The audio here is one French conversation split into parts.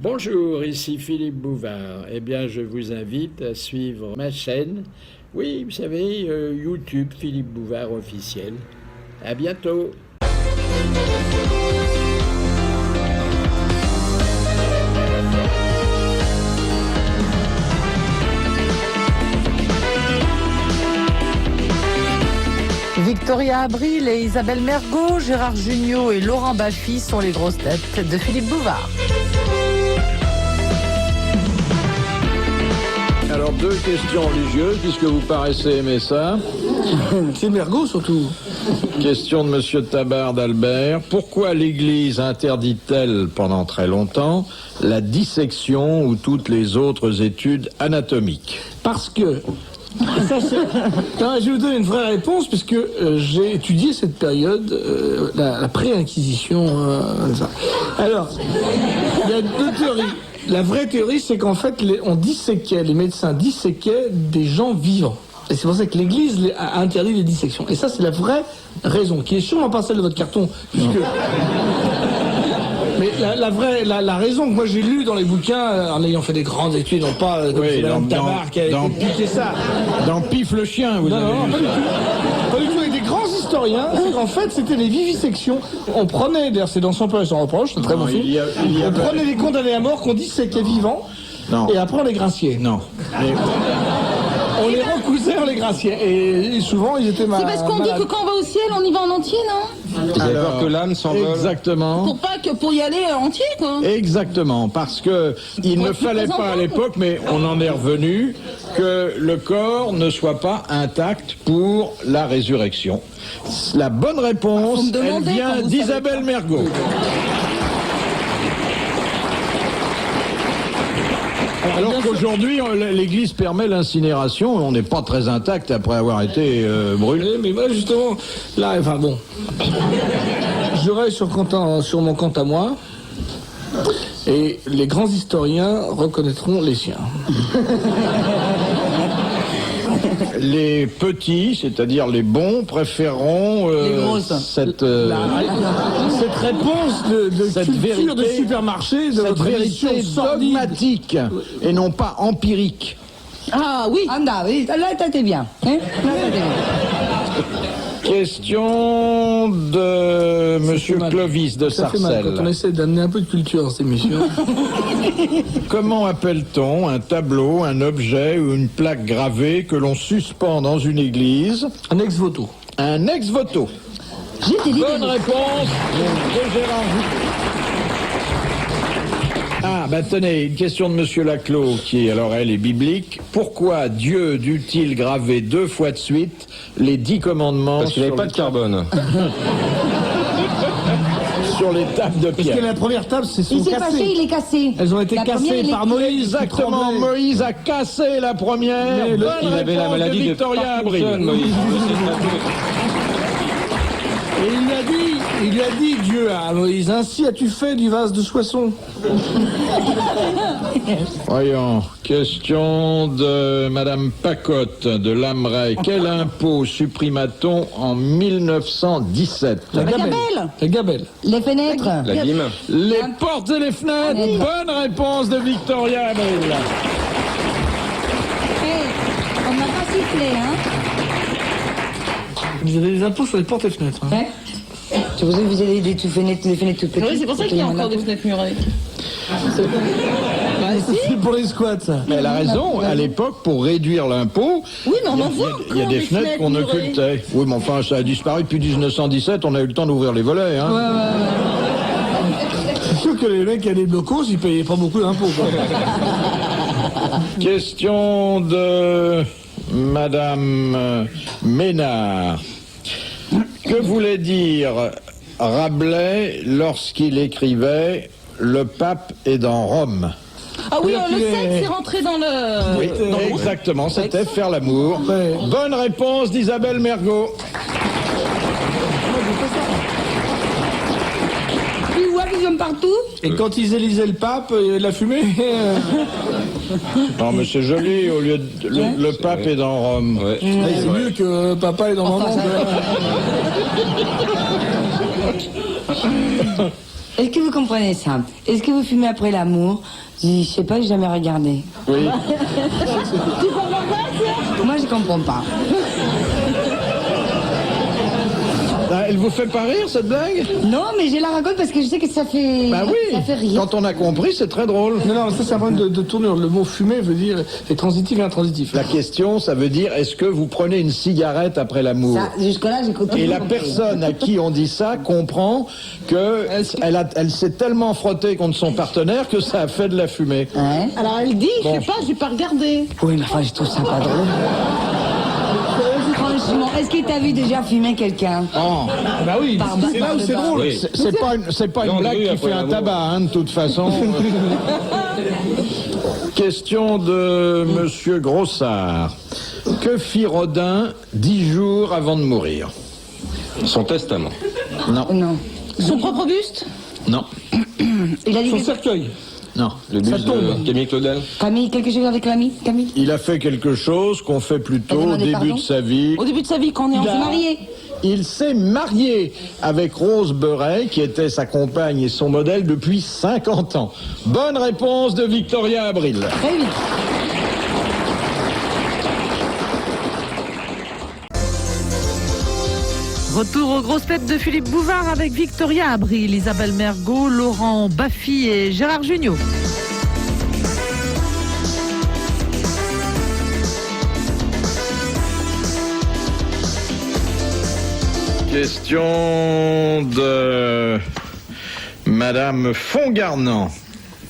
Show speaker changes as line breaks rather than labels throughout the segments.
Bonjour, ici Philippe Bouvard. Eh bien, je vous invite à suivre ma chaîne. Oui, vous savez, YouTube Philippe Bouvard officiel. À bientôt.
Victoria Abril et Isabelle Mergo, Gérard Jugnot et Laurent Baffy sont les grosses têtes de Philippe Bouvard.
Alors, deux questions religieuses, puisque vous paraissez aimer ça.
C'est Mergo surtout.
Question de Monsieur Tabard d'Albert. Pourquoi l'Église interdit-elle pendant très longtemps la dissection ou toutes les autres études anatomiques?
Parce que... Non, je vais vous donner une vraie réponse, puisque j'ai étudié cette période, la pré-inquisition. Alors, il y a deux théories. La vraie théorie, c'est qu'en fait, les médecins disséquaient des gens vivants. Et c'est pour ça que l'Église a interdit les dissections. Et ça, c'est la vraie raison, qui est sûrement pas celle de votre carton, puisque... Mais la raison que moi j'ai lue dans les bouquins, en ayant fait des grandes études, non pas comme c'est Madame Tabard qui a piqué ça.
Dans Pif le chien, vous avez
lu. Pas du tout, avec des grands historiens, c'est qu'en fait c'était les vivisections. On prenait, d'ailleurs c'est dans Son père et son reproche, c'est un très bon film. On prenait les condamnés à mort qu'on disséquait vivants, et après on les graciait.
Non.
On les recousait, on les graciait. Et souvent, ils étaient malades.
C'est parce qu'on dit que quand on va au ciel, on y va en entier, non?
Vous avez peur que l'âme s'envole?
Exactement.
Pour y aller entier, quoi.
Exactement, parce que il ne fallait pas à l'époque, mais on en est revenu, que le corps ne soit pas intact pour la résurrection. La bonne réponse, elle vient d'Isabelle Mergo. Alors qu'aujourd'hui, l'Église permet l'incinération, on n'est pas très intact après avoir été brûlé.
Mais moi, justement, là, enfin bon, j'aurais sur mon compte à moi, et les grands historiens reconnaîtront les siens.
Les petits, c'est-à-dire les bons, préféreront cette
réponse de culture
vérité,
de supermarché, de
cette
votre
vérité dogmatique et non pas empirique.
Ah oui.
Anda, oui, là t'étais bien. Hein, là, t'étais bien.
Question de Monsieur Clovis de Sarcelles.
Quand on essaie d'amener un peu de culture dans cette émission.
Comment appelle-t-on un tableau, un objet ou une plaque gravée que l'on suspend dans une église?
Un ex-voto.
Un ex-voto. Bonne réponse de Gérard Jugnot. Ah, ben tenez, une question de Monsieur Laclos, qui, alors elle est biblique. Pourquoi Dieu dut-il graver 2 fois de suite les 10 commandements?
Parce qu'il n'avait pas de carbone.
Sur les tables de pierre.
Parce que la première table, c'est son
Il s'est
cassé.
fâché, il est cassé.
Elles ont été cassées par Moïse.
Exactement, Moïse a cassé la première.
Il avait la maladie de
Victoria Abril.
Parkinson, Moïse.
Et il lui a dit, Dieu à Moïse, ainsi as-tu fait du vase de Soissons.
Voyons, question de Madame Pacotte de Lamray. Quel impôt supprima-t-on en 1917?
La gabelle. La gabelle.
Les fenêtres.
La lime.
Les portes et les fenêtres. Bonne réponse de Victoria Abril.
On n'a pas sifflé, hein.
Vous avez des impôts sur les portes et fenêtres. Hein.
C'est pour ça que vous avez des fenêtres tout petites.
Oui, c'est pour ça qu'il y a encore des fenêtres murées.
C'est pour les squats, ça.
Mais elle a raison, à l'époque, pour réduire l'impôt,
Oui, mais on en voit
il y a
encore
des fenêtres qu'on
murées.
occultait. Oui, mais enfin, ça a disparu depuis 1917, on a eu le temps d'ouvrir les volets. Hein.
C'est sûr que les mecs qui avaient des blocos, ils payaient pas beaucoup d'impôts.
Question de Madame Ménard. Que voulait dire Rabelais lorsqu'il écrivait « Le pape est dans Rome »
Ah oui, le sexe est rentré dans le...
Oui, exactement, c'était faire l'amour.
Ouais.
Bonne réponse d'Isabelle Mergo.
Tu vois qu'ils sont partout.
Et quand ils élisaient le pape, il y avait de la fumée.
Non, mais c'est joli, au lieu de... Le pape est dans Rome.
Ouais.
C'est mieux que papa est dans maman.
Est-ce que vous comprenez ça? Est-ce que vous fumez après l'amour? Je dis, je sais pas, j'ai jamais regardé.
Oui.
Moi, je comprends pas.
Ah, elle vous fait pas rire, cette blague?
Non, mais je la raconte parce que je sais que ça fait...
Bah oui.
Ça fait rire.
Quand on a compris, c'est très drôle.
Non, ça c'est un problème de tournure. Le mot fumer veut dire est transitif et intransitif.
La question, ça veut dire, est-ce que vous prenez une cigarette après l'amour?
Ça, jusque-là, j'ai compris.
Et la personne à qui on dit ça comprend que elle s'est tellement frottée contre son partenaire que ça a fait de la fumée.
Hein?
Alors elle dit,
Bon.
je sais pas, j'ai pas regardé.
Oui, mais enfin, je trouve ça pas drôle. Franchement, est-ce qu'il t'a vu déjà fumer quelqu'un?
Oh.
Bah oui, c'est là où c'est drôle.
Oui.
C'est pas une
Non,
blague
oui,
qui
après
fait un
l'amour.
tabac, hein, de toute façon. Question de Monsieur Grossard. Que fit Rodin 10 jours avant de mourir?
Son testament.
Non,
Non.
Son propre buste?
non,
Il a dit
Son
quelque...
cercueil.
non.
Le bus de Camille Claudel.
Camille, quelque chose avec Camille? Camille?
Il a fait quelque chose qu'on fait plutôt au
demandé
début
pardon
de sa vie.
Au début de sa vie, quand on est
Il s'est
enfant.
marié.
Il s'est marié avec Rose Beuret, qui était sa compagne et son modèle depuis 50 ans. Bonne réponse de Victoria Abril.
Très vite.
Retour aux grosses têtes de Philippe Bouvard avec Victoria Abril, Isabelle Mergot, Laurent Baffy et Gérard Jugnot.
Question de Madame Fongarnant.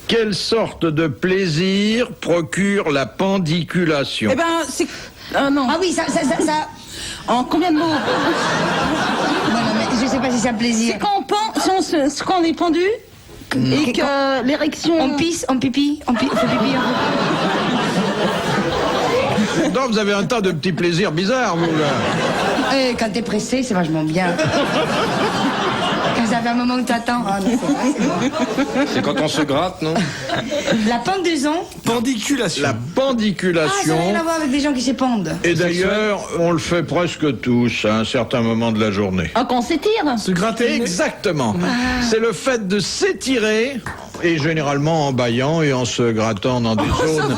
Quelle sorte de plaisir procure la pendiculation?
Eh ben, c'est... non.
Ah oui, ça...
En combien de mots?
Non, non, mais je sais pas si c'est un plaisir.
C'est quand on pend, quand on est pendu, et que l'érection...
On pisse, on pipi, on fait pipi.
Non, vous avez un tas de petits plaisirs bizarres, vous, là.
Et quand t'es pressé, c'est vachement bien. Quand ça fait un moment que t'attends. Ah, non, c'est vrai, c'est bon.
C'est quand on se gratte, non?
La pendaison.
Pendiculation.
La
Ah, ça n'a
pendiculation.
rien à voir avec des gens qui s'épandent.
Et d'ailleurs, on le fait presque tous à un certain moment de la journée.
Ah, quand on s'étire.
Se gratter le nez.
Exactement. C'est le fait de s'étirer, et généralement en bâillant et en se grattant dans des zones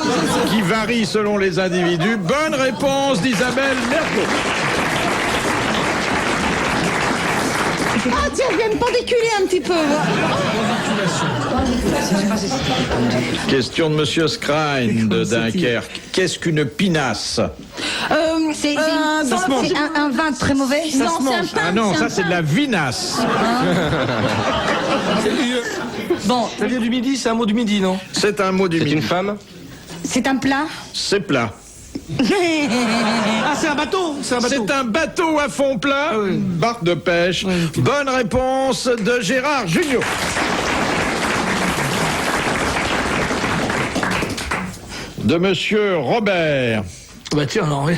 qui varient selon les individus. Bonne réponse d'Isabelle Mergo.
Ah tiens, je viens me pendiculer un petit peu.
Question de Monsieur Skrein de Dunkerque. Qu'est-ce qu'une pinasse?
C'est
dans la
c'est un vin très mauvais.
Non, c'est un pain.
Ah non, ça
un
c'est de
pain.
la vinasse.
Bon,
Ça vient du midi, c'est un mot du midi, non?
C'est un mot du
C'est
midi.
une femme.
c'est un plat.
C'est plat.
Ah, c'est un bateau. C'est un bateau.
C'est un bateau à fond plat, une barque de pêche. Bonne réponse de Gérard Jugnot. De Monsieur Robert.
Bah tiens, non, rien.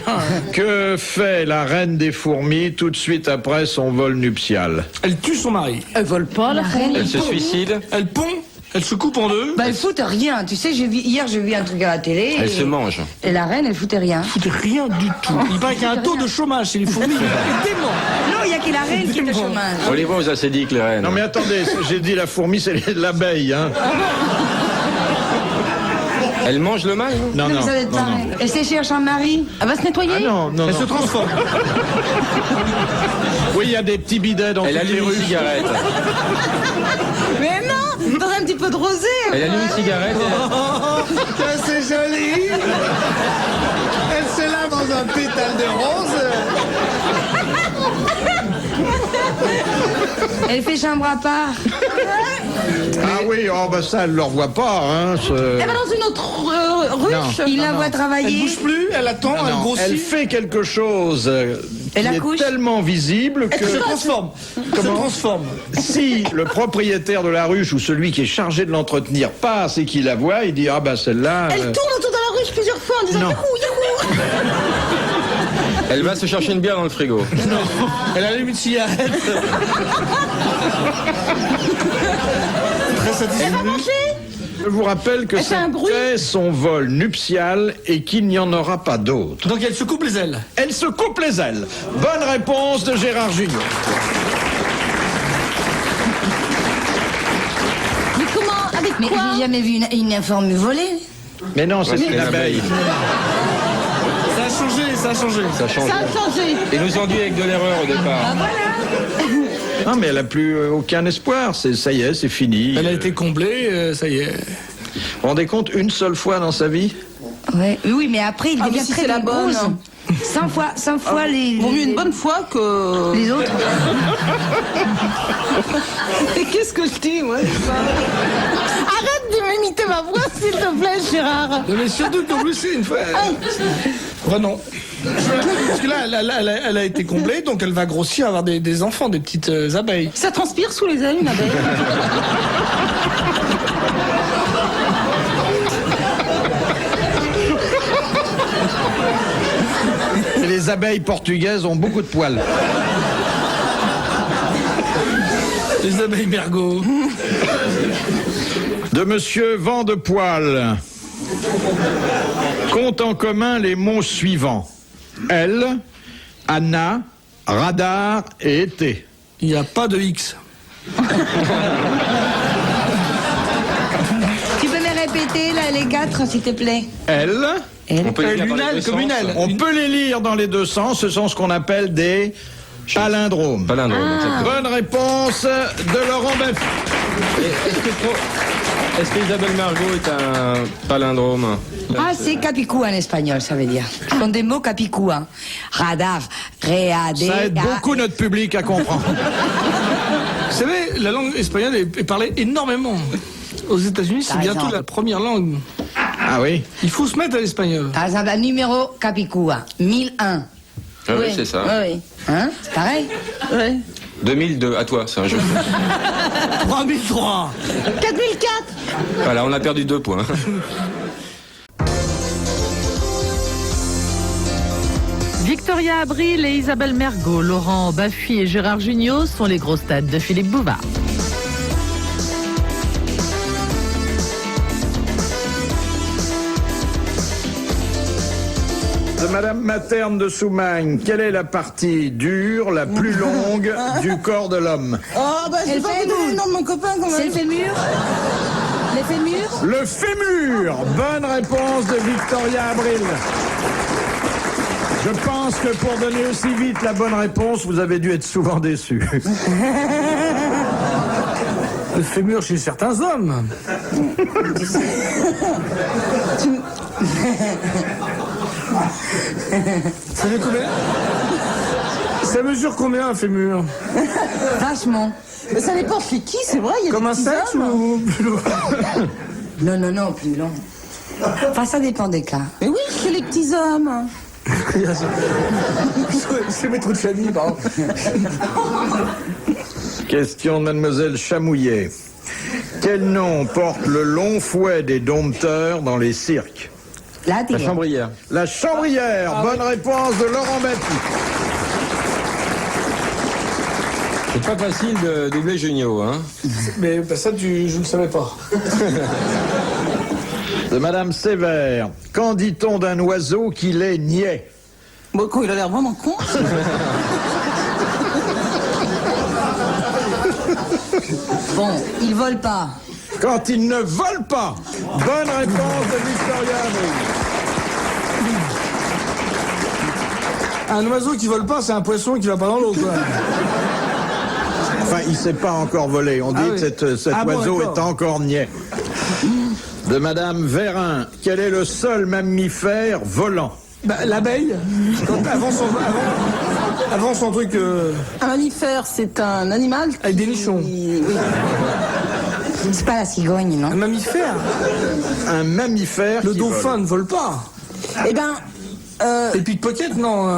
Que fait la reine des fourmis tout de suite après son vol nuptial?
Elle tue son mari.
Elle vole pas, la reine.
Elle se suicide.
Elle pond. Elle se coupe en deux.
Bah, elle fout rien. Tu sais, hier, j'ai vu un truc à la télé.
Elle
et-
se mange.
Et la reine, elle foutait rien.
Fout rien du tout. Il paraît qu'il y a un taux de chômage chez les fourmis. Dément.
Non, il y a que la reine qui est au chômage.
On les voit aux acédiques, les reines.
Non mais attendez, j'ai dit la fourmi, c'est l'abeille, hein.
Elle mange le mâle, non?
Non,
mais
non,
ça doit être
non,
pareil.
non.
Et c'est cherche un mari.
Elle va se nettoyer.
Ah non, non,
Elle se
non.
transforme.
Oui, il y a des petits bidets dans
Elle
toutes les
allume
rues.
une cigarette.
Mais non, dans un petit peu de rosé.
Elle allume une cigarette.
C'est joli. Elle se lave dans un pétale de rose.
Elle fait chambre à part.
Ah oui, oh bah ça, elle ne le revoit pas, hein.
Elle va dans une autre ruche.
Il la voit
Elle
travailler.
bouge plus, elle attend, elle
Non,
grossit.
elle fait quelque chose qui
Elle
est
accouche.
tellement visible
Elle se
que
transforme. Elle se transforme.
si le propriétaire de la ruche ou celui qui est chargé de l'entretenir passe et qu'il la voit, il dit ah bah celle-là.
Elle tourne autour de la ruche plusieurs fois en disant
Non.
yahoo, yahoo.
Elle va se chercher une bière dans le frigo.
Elle allume une cigarette. Très satisfaite.
Je vous rappelle que
Elle fait un bruit.
c'était son vol nuptial et qu'il n'y en aura pas d'autre.
Donc elle se coupe les ailes.
Elle se coupe les ailes. Bonne réponse de Gérard Jugnot.
Mais j'ai jamais vu une fourmi voler.
Mais non, c'est
Ouais,
une
c'est
abeille.
Ça a changé, ça a changé.
Ça change.
Ça a changé.
Ils nous ont dit avec de l'erreur au départ.
Non, mais elle n'a plus aucun espoir. Ça y est, c'est fini.
Elle a été comblée, ça y est.
Vous vous rendez compte, une seule fois dans sa vie?
Ouais. Oui, mais après, il
Ah, mais
devient
si
très
c'est la bonne.
grosse. 100 fois les...
Vaut mieux une bonne fois que...
Les autres.
Et qu'est-ce que je dis, ouais. Arrête de m'imiter ma voix, s'il te plaît, Gérard.
Non, mais surtout qu'en plus, c'est une fois. Enfin, non. Parce que là, elle a été comblée, donc elle va grossir, avoir des enfants, des petites abeilles.
Ça transpire sous les ailes, une abeille.
Et les abeilles portugaises ont beaucoup de poils.
Les abeilles mergots.
De Monsieur Vandepoil. Compte en commun les mots suivants. Elle, Anna, radar et été.
Il n'y a pas de X.
Tu peux me répéter là, les 4, s'il te plaît?
Elle,
On peut les lire dans les
Lunal,
deux
comme une
sens.
aile.
on peut les lire dans les deux sens, ce sont ce qu'on appelle des palindromes.
Palindrome, exactement.
Bonne réponse de Laurent Baffy.
Est-ce que Isabelle Mergo est un palindrome?
Ah, c'est capicúa en espagnol, ça veut dire. Ce sont des mots capicúa. Radar, réadé.
Ça aide beaucoup notre public à comprendre.
Vous savez, la langue espagnole est parlée énormément. Aux États-Unis, c'est
Par
bientôt
exemple.
la première langue.
Ah oui.
Il faut se mettre à l'espagnol.
Par exemple, un numéro capicúa, 1001.
Ah oui, c'est ça.
Oui.
Hein? C'est pareil?
Oui.
2002, à toi, c'est un jeu.
3003.
4004.
Voilà, on a perdu 2 points.
Victoria Abril et Isabelle Mergo, Laurent Baffy et Gérard Jugnot sont les grosses têtes de Philippe Bouvard.
De Madame Materne de Soumagne, quelle est la partie dure, la plus longue du corps de l'homme?
Oh, bah, j'ai
Elle
pas
fait
donné le
nous.
nom de mon copain, quand
C'est
même.
le fémur? Les fémurs?
Le fémur. Bonne réponse de Victoria Abril. Je pense que pour donner aussi vite la bonne réponse, vous avez dû être souvent déçu.
Le fémur chez certains hommes. Ça fait combien? Ça mesure combien un fémur?
Vachement.
Mais ça dépend chez qui, c'est vrai, il y a
Comme
des
un
petits
sexe
hommes.
ou plus lourd?
Non, plus long. Enfin, ça dépend des cas.
Mais oui, chez les petits hommes.
C'est mes trous de famille, pardon.
Question de Mademoiselle Chamouillet. Quel nom porte le long fouet des dompteurs dans les cirques?
Là,
La chambrière.
La chambrière. Bonne réponse de Laurent Baffy.
C'est pas facile de doubler Junio, hein.
Mais bah, ça, je ne le savais pas.
De Madame Sévère. Qu'en dit-on d'un oiseau qu'il est niais?
Bon, quand il a l'air vraiment con.
Bon, ils volent pas.
Quand il ne vole pas. Bonne réponse de Victoria Abril.
Un oiseau qui vole pas, c'est un poisson qui va pas dans l'eau, quoi.
Enfin, il ne s'est pas encore volé. On dit
Ah oui.
que cet
Ah bon,
oiseau
d'accord.
est encore niais. De Madame Vérin. Quel est le seul mammifère volant?
Bah, l'abeille, avant son truc
Un mammifère, c'est un animal
avec des nichons.
Oui.
C'est pas la cigogne,
Un
non?
mammifère.
Un mammifère
Le
qui
dauphin
vole.
ne vole pas.
Eh ben,
Et pickpocket, non.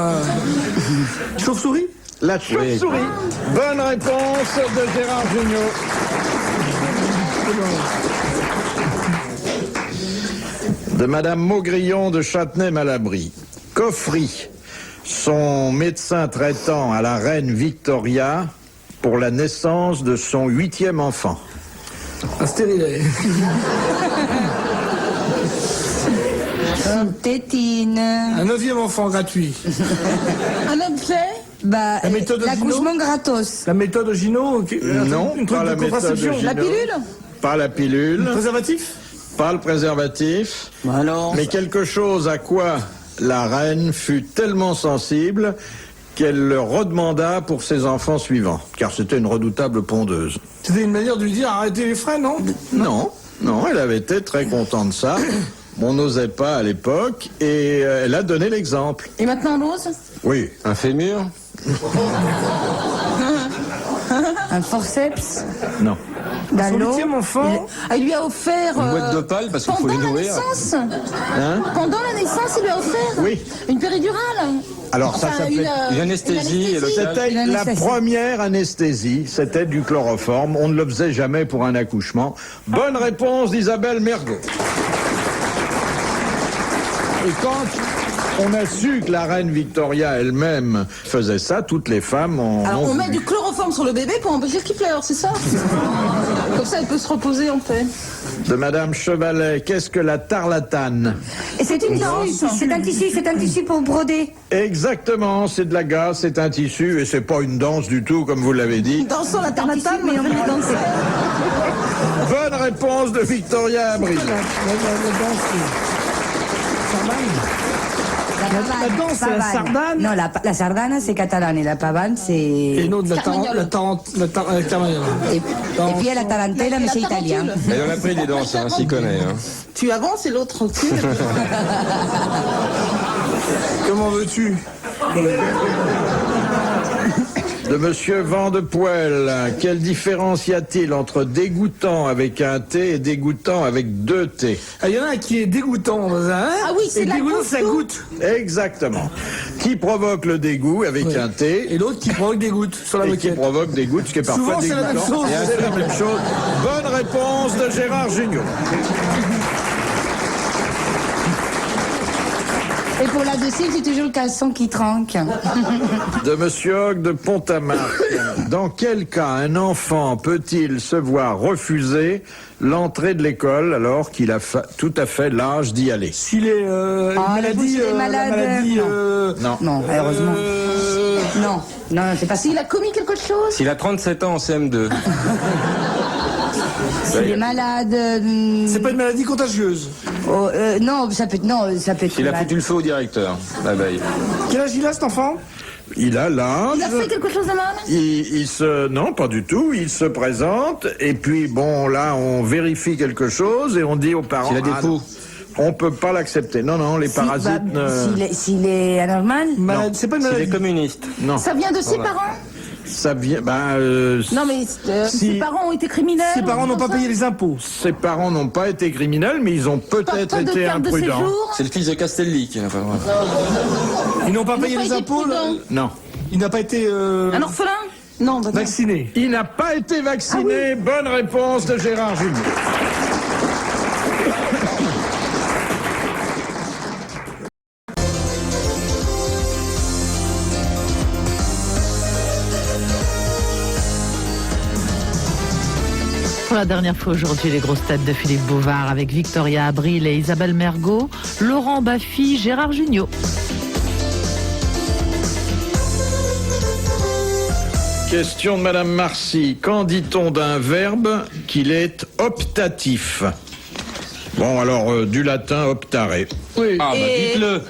Chauve-souris.
La chauve-souris. Bonne réponse de Gérard Jugnot. De Madame Maugrillon de Châtenay-Malabry. Qu'offrit son médecin traitant à la reine Victoria pour la naissance de son 8e enfant?
Un stérilet.
Une tétine.
Un 9e enfant gratuit.
un objet.
Bah,
La méthode
l'accouchement gratos.
La méthode Gino.
Non,
un truc
pas
de
la méthode
contraception.
Gino.
La pilule.
pas la pilule,
Préservatif?
pas le préservatif,
Alors,
mais quelque chose à quoi la reine fut tellement sensible qu'elle le redemanda pour ses enfants suivants, car c'était une redoutable pondeuse.
C'était une manière de lui dire arrêtez les frais, non?
Non, elle avait été très contente de ça. On n'osait pas à l'époque, et elle a donné l'exemple.
et maintenant l'ose?
Oui,
Un fémur?
Un forceps
non.
dans
Son
l'eau.
8e enfant?
Il lui a offert...
Une boîte d'opale parce qu'il faut
pendant
les
la
nourrir.
naissance.
Hein?
Pendant la naissance, il lui a offert
Oui.
une péridurale.
Alors ça s'appelait...
Une anesthésie et locale.
C'était
Une
la
anesthésie.
première anesthésie, c'était du chloroforme. On ne le faisait jamais pour un accouchement. Bonne réponse d'Isabelle Mergo. Et quand on a su que la reine Victoria elle-même faisait ça, toutes les femmes ont...
Alors on met
voulu.
du chloroforme sur le bébé pour empêcher qu'il pleure, c'est ça? Comme ça, elle peut se reposer en paix.
De Madame Chevalet, qu'est-ce que la tarlatane?
Et c'est une danse. C'est un tissu pour broder.
Exactement, c'est de la gaze, c'est un tissu, et c'est pas une danse du tout, comme vous l'avez dit.
Dansons la tarlatane, mais on va danser.
Bonne réponse de Victoria Abril.
La danse, c'est la sardane.
Non, la sardana, c'est catalane. Et la pavane, c'est...
Et non, de la
Carmagnole.
Carmagnole.
Et puis la tarantella, mais c'est italien.
Elle en a pris des danses, hein, s'y connaît. Hein.
Tu avances et l'autre recule.
Comment veux-tu?
De Monsieur Vandepoel, quelle différence y a-t-il entre dégoûtant avec un T et dégoûtant avec deux T?
Il y en a un qui est dégoûtant, hein?
Ah oui, c'est
et
la
dégoûtant,
goutte
ça
d'eau.
goûte.
Exactement. Qui provoque le dégoût avec un T
Et l'autre qui provoque des gouttes sur la
et qui
moquette.
provoque des gouttes, ce qui est parfois
Souvent, c'est la
dégoûtant.
même chose.
Et c'est la même chose. Bonne réponse de Gérard Jugnot.
Et pour la deuxième, c'est toujours le caleçon qui tranque.
De Monsieur Hogg de Pont-à-Marc. Dans quel cas un enfant peut-il se voir refuser l'entrée de l'école alors qu'il a tout à fait l'âge d'y aller?
S'il est maladie,
Non.
Non, heureusement. Non, c'est pas si.
Il a commis quelque chose?
S'il a 37 ans en CM2.
S'il est malade.
c'est pas une maladie contagieuse.
Non, ça peut être.
S'il a foutu le feu au directeur, la veille.
Quel âge il a, cet enfant?
Il a l'âge.
Il a fait quelque chose de mal?
Non, pas du tout. Il se présente et puis bon, là, on vérifie quelque chose et on dit aux parents.
S'il a des peaux.
On peut pas l'accepter. Non, les parasites.
S'il est anormal.
C'est pas une
S'il est
maladie.
communiste.
Non,
Ça vient de ses parents?
ça vient.
Non, mais
Si-
ses parents ont été criminels?
Ses parents
ou
n'ont pas
comme ça?
payé les impôts.
Ses parents n'ont pas été criminels, mais ils ont peut-être
Pas de
été
carte de
imprudents.
séjour?
C'est le fils de Castelli qui n'a pas le droit.
Ils n'ont pas
Ils
payé
n'ont
les
pas été
impôts.
prudents.
Non.
Il n'a pas été
Un orphelin? Non, bah non.
vacciné.
Il n'a pas été vacciné. Bonne réponse de Gérard Jugnot.
Pour la dernière fois aujourd'hui, les grosses têtes de Philippe Bouvard avec Victoria Abril et Isabelle Mergo, Laurent Baffy, Gérard Jugnot.
Question de Madame Marcy. Quand dit-on d'un verbe qu'il est optatif? Bon, alors, du latin optare.
Oui.
Ah, bah
Et-
dites-le.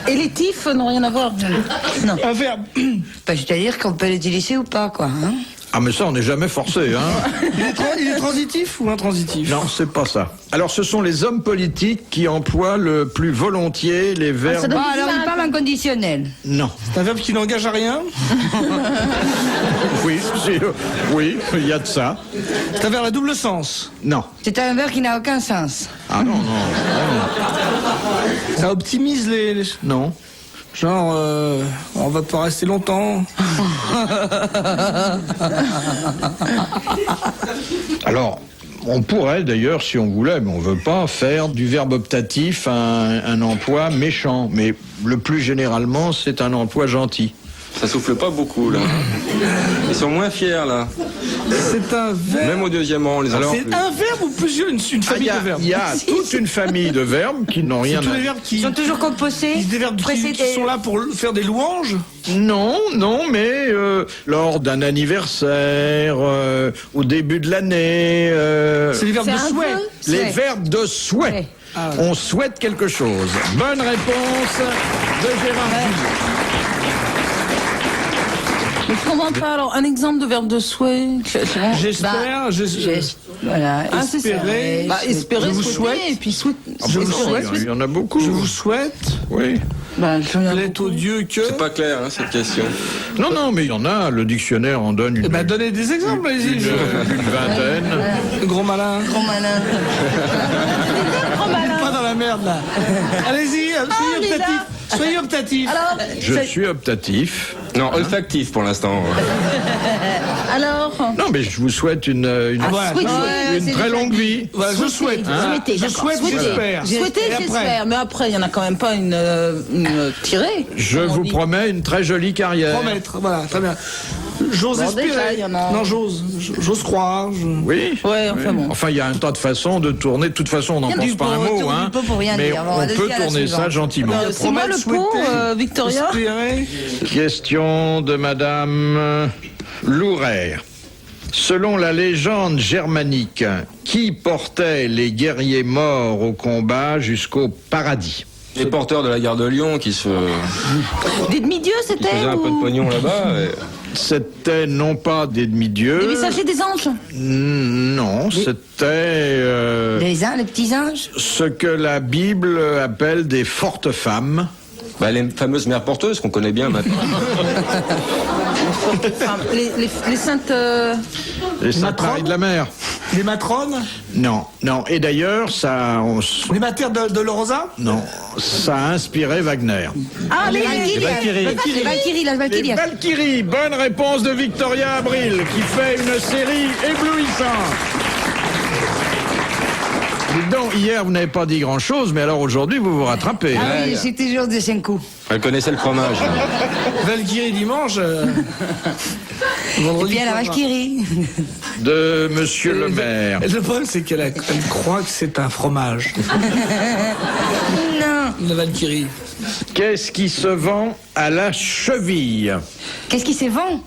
Et les tifs n'ont rien à voir.
Non.
Un verbe.
C'est-à-dire qu'on peut l'utiliser ou pas, quoi. Hein?
Ah, mais ça, on n'est jamais forcé, hein?
Il est transitif ou intransitif?
Non, c'est pas ça. Alors, ce sont les hommes politiques qui emploient le plus volontiers les verbes...
ça donne-
Ah, alors il parle en conditionnel.
Non.
C'est un verbe qui n'engage à rien.
Oui, oui, il y a de ça.
C'est un verbe à double sens.
Non.
C'est un verbe qui n'a aucun sens.
Ah non, non.
Ça optimise les...
Non.
Genre, on va pas rester longtemps.
Alors, on pourrait d'ailleurs, si on voulait, mais on veut pas, faire du verbe optatif un emploi méchant. Mais le plus généralement, c'est un emploi gentil.
Ça souffle pas beaucoup, là. Ils sont moins fiers, là.
C'est un verbe.
Même au deuxième rang, les alors.
C'est un verbe ou plusieurs, une famille de verbes?
Il y a toute une famille de verbes qui n'ont rien
Tous les
à...
verbes qui
Ils sont toujours composés.
des verbes qui sont là pour faire des louanges.
Non, mais lors d'un anniversaire, au début de l'année...
C'est les verbes de souhait.
les
Souhait.
verbes de souhait.
Ouais.
On souhaite quelque chose. Bonne réponse de Gérard Jugnot.
Mais comment pas alors un exemple de verbe de souhait?
J'espère,
Voilà.
Ah, c'est ça.
espérer.
Bah, espérer,
Je vous
souhaiter,
souhaite.
et puis souhaiter.
Je vous
Non,
souhaite.
il y en a beaucoup.
Je vous souhaite.
Oui.
Bah,
Plaît au Dieu que.
C'est pas clair, hein, cette question.
Non, mais il y en a. Le dictionnaire en donne une,
Eh ben, donnez des exemples, allez-y.
une vingtaine.
Gros malin.
Gros malin.
Pas dans la merde, là. Allez-y, soyez
Lila.
optatif. Soyez optatif.
Alors,
Je suis optatif.
Non, olfactif pour l'instant.
alors.
Non, mais je vous souhaite une
voilà.
souhaiter.
une très longue vie.
Voilà, je souhaite.
Souhaiter,
Je
d'accord.
souhaite,
Souhaiter.
j'espère.
Souhaiter,
Et après
j'espère. Mais après, il y en a quand même pas une tirée.
Je
comme on
vous
dit.
promets une très jolie carrière.
Promettre, voilà, très bien. J'ose
Bon,
espérer.
déjà, il y en a.
Non, j'ose croire.
Oui.
Ouais, enfin bon.
Enfin, il y a un tas de façons de tourner. De toute façon, on n'en
Il y a
pense
du
pas un
pot,
mot,
tourne
hein.
du pot pour rien
Mais
dire. Bon,
on
allez-y
peut
à la
tourner ça
suivante.
gentiment.
C'est moi le pot, Victoria.
Espérer.
Question de Madame Louret. Selon la légende germanique, qui portait les guerriers morts au combat jusqu'au paradis?
Les porteurs de la gare de Lyon qui
Des demi-dieux,
qui
c'était
faisaient un peu de
ou...
pognon là-bas.
C'était non pas des demi-dieux.
Des messagers des anges.
Non, c'était
Les petits anges.
ce que la Bible appelle des fortes femmes.
Bah, les fameuses mères porteuses qu'on connaît bien maintenant.
Enfin, les saintes.
Les Saintes Marie de la Mer.
Les matrones.
Non. Et d'ailleurs,
Les matères de Lorosa.
non, ça a inspiré Wagner.
Ah, les
Valkyries. Les Valkyries, la
Les
Valkyrie.
Valkyries, bonne réponse de Victoria Abril, qui fait une série éblouissante. Dites donc, hier, vous n'avez pas dit grand-chose, mais alors aujourd'hui, vous vous rattrapez.
Ah oui, c'est toujours de 5 coups.
Elle connaissait le fromage.
Valkyrie dimanche.
Et
Vendredi.
puis à la Valkyrie.
De Monsieur le maire.
Le problème, c'est qu'elle croit que c'est un fromage.
Non.
La Valkyrie.
Qu'est-ce qui se vend à la cheville?
Qu'est-ce qui se vend?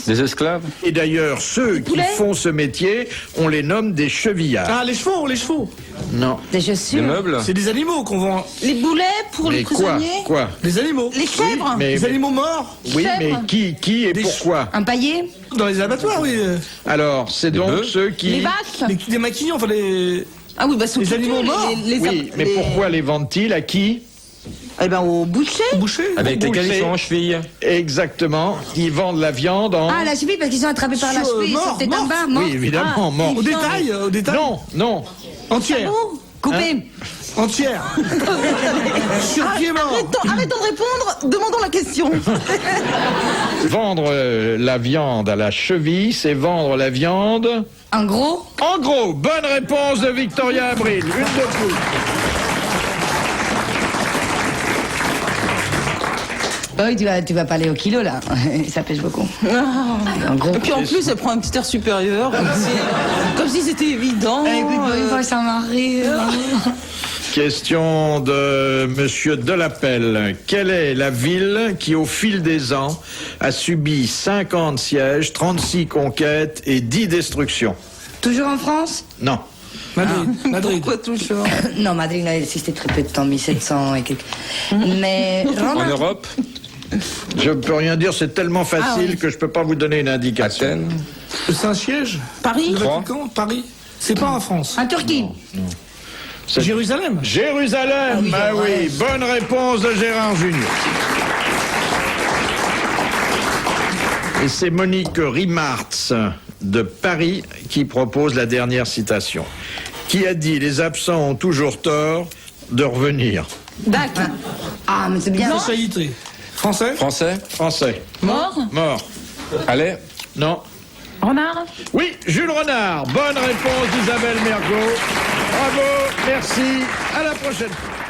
Des esclaves.
Et d'ailleurs, ceux qui
poulets
font ce métier, on les nomme des chevillards.
Ah, les chevaux, les chevaux.
Non.
Des
Des
chaussures.
meubles.
C'est des animaux qu'on vend.
Les boulets pour
Mais
les
quoi?
prisonniers.
Quoi?
Des animaux.
Les chèvres.
Mais,
Des animaux morts.
oui,
chèvres.
mais qui et
Des
pourquoi?
Empaillés.
Dans les abattoirs, oui.
Alors, c'est donc
bœufs.
ceux qui...
Les vaches.
Des maquignons, enfin les.
Ah oui, bah sous
Les
culture,
animaux morts.
Oui, mais pourquoi les vendent-ils? À qui?
Eh ben au boucher.
Bouchés.
Avec
Boucher.
lesquels ils sont en cheville.
Exactement. Ils vendent la viande en...
Ah, la cheville, parce qu'ils sont attrapés par la
Sur-
cheville. Ils
mort,
sont peut-être en
mort.
bas, mort.
Oui, évidemment, mort.
Au détail, au détail.
Non.
Entière.
Coupé.
Entière. Sur pied mort.
Arrêtons de répondre, demandons la question.
Vendre la viande à la cheville, c'est vendre la viande...
En gros.
En gros, bonne réponse de Victoria Abril. Une de plus.
Bah oui, tu vas pas aller au kilo, là. Ça pèse beaucoup. En gros.
Et puis en plus, elle prend un petit air supérieur, comme si c'était évident.
Écoute, une fois, ça m'arrive.
Question de Monsieur Delapelle. Quelle est la ville qui, au fil des ans, a subi 50 sièges, 36 conquêtes et 10 destructions?
Toujours en France?
Non.
Madrid.
Pourquoi toujours?
Non, Madrid n'a existé très peu de temps, 1700 et quelques. Mais
En
Rome.
Europe.
Je ne peux rien dire, c'est tellement facile
oui.
que je ne peux pas vous donner une indication.
Athènes.
Le Saint-Siège.
Paris.
Le
Trois.
Vatican. Paris. C'est pas en France.
En Turquie.
C'est-
Jérusalem.
Jérusalem,
Ah oui,
oui, bonne réponse de Gérard Junior. Et c'est Monique Rimartz de Paris qui propose la dernière citation. Qui a dit « Les absents ont toujours tort de revenir
Dac.
Ah, mais c'est bien.
Spécialité. Français.
Français. »
Français.
Mort.
Mort.
Allez.
Non.
Renard.
Oui, Jules Renard. Bonne réponse d'Isabelle Mergo. Bravo, merci. À la prochaine fois.